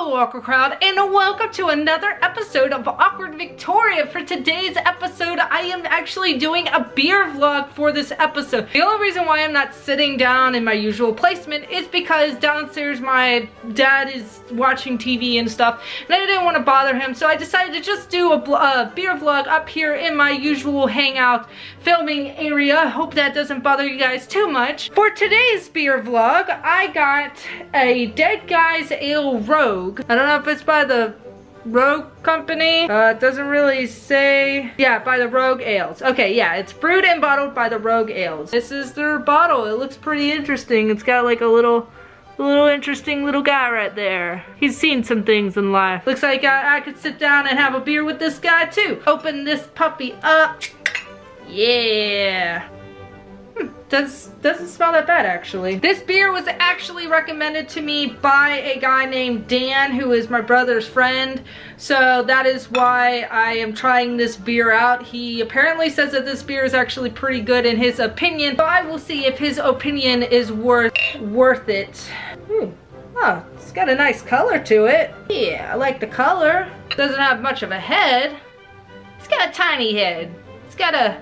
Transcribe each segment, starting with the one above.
Hello Awkward Crowd, and welcome to another episode of Awkward Victoria. For today's episode, I am actually doing a beer vlog for this episode. The only reason why I'm not sitting down in my usual placement is because downstairs my dad is watching TV and stuff, and I didn't want to bother him, so I decided to just do a beer vlog up here in my usual hangout filming area. Hope that doesn't bother you guys too much. For today's beer vlog, I got a Dead Guys Ale Rogue. I don't know if it's by the Rogue Company. It doesn't really say. Yeah, by the Rogue Ales. Okay, yeah, it's brewed and bottled by the Rogue Ales. This is their bottle. It looks pretty interesting. It's got like a little interesting little guy right there. He's seen some things in life. Looks like I could sit down and have a beer with this guy too. Open this puppy up. Yeah. Doesn't smell that bad actually. This beer was actually recommended to me by a guy named Dan, who is my brother's friend. So that is why I am trying this beer out. He apparently says that this beer is actually pretty good in his opinion. So I will see if his opinion is worth it. Ooh. Oh, it's got a nice color to it. Yeah, I like the color. Doesn't have much of a head. It's got a tiny head. It's got a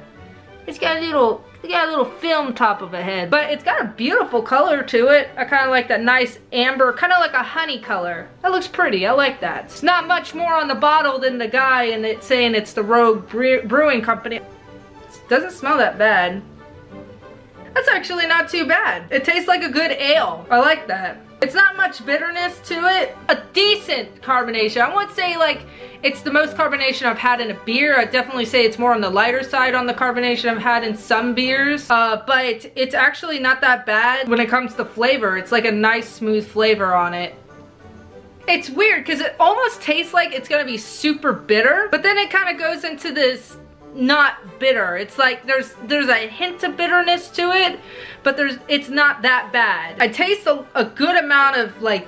little film top of a head, but it's got a beautiful color to it. I kind of like that nice amber, kind of like a honey color. That looks pretty. I like that. It's not much more on the bottle than the guy and it's saying it's the Rogue Brewing Company. It doesn't smell that bad. That's actually not too bad. It tastes like a good ale. I like that. It's not much bitterness to it. A decent carbonation. I wouldn't say like it's the most carbonation I've had in a beer. I'd definitely say it's more on the lighter side on the carbonation I've had in some beers. But it's actually not that bad when it comes to flavor. It's like a nice smooth flavor on it. It's weird because it almost tastes like it's gonna be super bitter, but then it kind of goes into this not bitter. It's like there's a hint of bitterness to it, but it's not that bad. I taste a good amount of like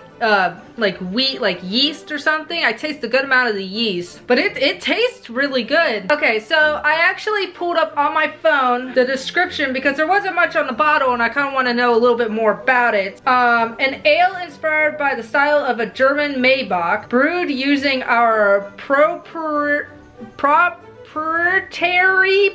wheat, like yeast or something. I taste a good amount of the yeast, but it tastes really good. Okay, so I actually pulled up on my phone the description because there wasn't much on the bottle and I kind of want to know a little bit more about it. An ale inspired by the style of a German Maybach, brewed using our proprietary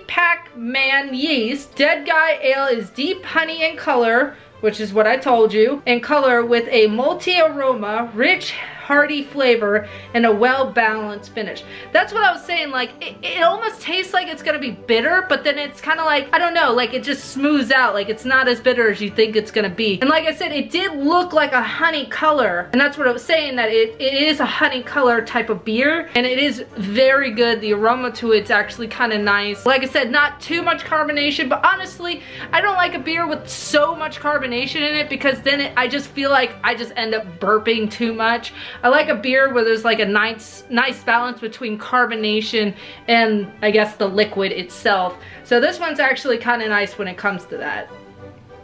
Pac-Man yeast. Dead Guy Ale is deep honey in color, which is what I told you, in color with a malty aroma, rich, hearty flavor, and a well-balanced finish. That's what I was saying, like, it almost tastes like it's gonna be bitter, but then it's kind of like, I don't know, like it just smooths out, like it's not as bitter as you think it's gonna be. And like I said, it did look like a honey color, and that's what I was saying, that it is a honey color type of beer, and it is very good. The aroma to it's actually kind of nice. Like I said, not too much carbonation, but honestly, I don't like a beer with so much carbonation in it because then I just feel like I just end up burping too much. I like a beer where there's like a nice balance between carbonation and I guess the liquid itself. So this one's actually kind of nice when it comes to that.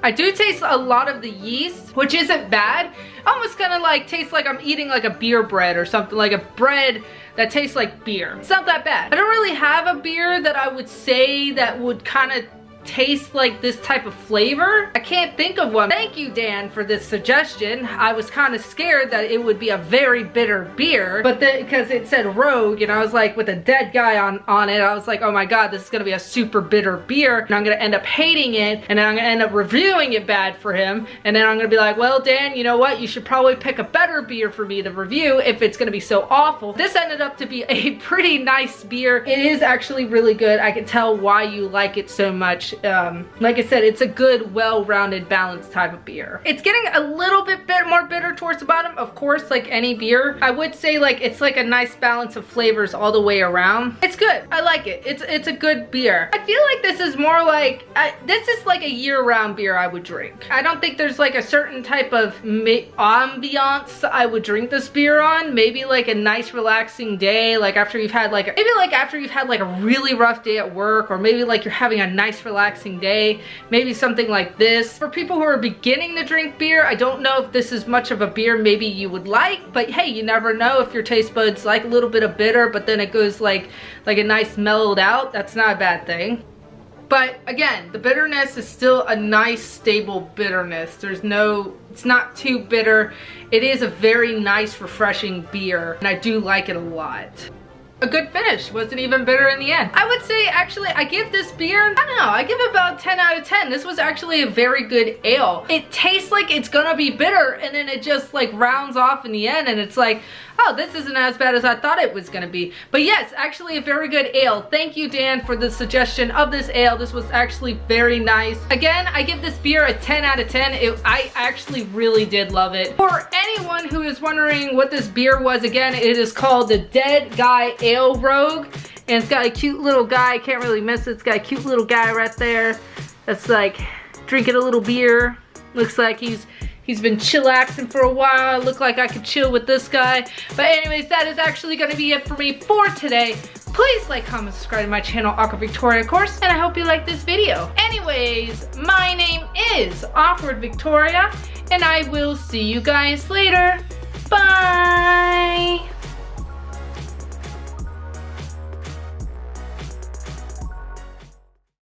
I do taste a lot of the yeast, which isn't bad. Almost kind of like tastes like I'm eating like a beer bread or something, like a bread that tastes like beer. It's not that bad. I don't really have a beer that I would say that would kind of taste like this type of flavor. I can't think of one. Thank you, Dan, for this suggestion. I was kind of scared that it would be a very bitter beer, but then because it said Rogue and I was like, with a dead guy on it, I was like, oh my god, this is gonna be a super bitter beer and I'm gonna end up hating it and then I'm gonna end up reviewing it bad for him, and then I'm gonna be like, well, Dan, you know what, you should probably pick a better beer for me to review if it's gonna be so awful. This ended up to be a pretty nice beer. It is actually really good. I can tell why you like it so much. Like I said, it's a good, well-rounded, balanced type of beer. It's getting a little bit more bitter towards the bottom, of course, like any beer. I would say like it's like a nice balance of flavors all the way around. It's good. I like it. It's a good beer. I feel like this is more like, this is like a year-round beer I would drink. I don't think there's like a certain type of ambiance I would drink this beer on. Maybe like a nice relaxing day, like after you've had like, after you've had like a really rough day at work, or maybe like you're having a nice relaxing day, maybe something like this. For people who are beginning to drink beer, I don't know if this is much of a beer maybe you would like, but hey, you never know if your taste buds like a little bit of bitter, but then it goes like a nice mellowed out. That's not a bad thing. But again, the bitterness is still a nice stable bitterness. It's not too bitter. It is a very nice refreshing beer and I do like it a lot. A good finish, wasn't even bitter in the end. I would say actually I give this beer, I don't know, I give it about 10 out of 10. This was actually a very good ale. It tastes like it's gonna be bitter and then it just like rounds off in the end and it's like, oh, this isn't as bad as I thought it was gonna be. But yes, actually a very good ale. Thank you, Dan, for the suggestion of this ale. This was actually very nice. Again, I give this beer a 10 out of 10. I actually really did love it. For anyone who is wondering what this beer was, again, it is called the Dead Guy Ale Rogue. And it's got a cute little guy, I can't really miss it. It's got a cute little guy right there that's like drinking a little beer. Looks like he's been chillaxing for a while. Look like I could chill with this guy. But anyways, that is actually gonna be it for me for today. Please like, comment, subscribe to my channel, Awkward Victoria, of course, and I hope you like this video. Anyways, my name is Awkward Victoria, and I will see you guys later. Bye!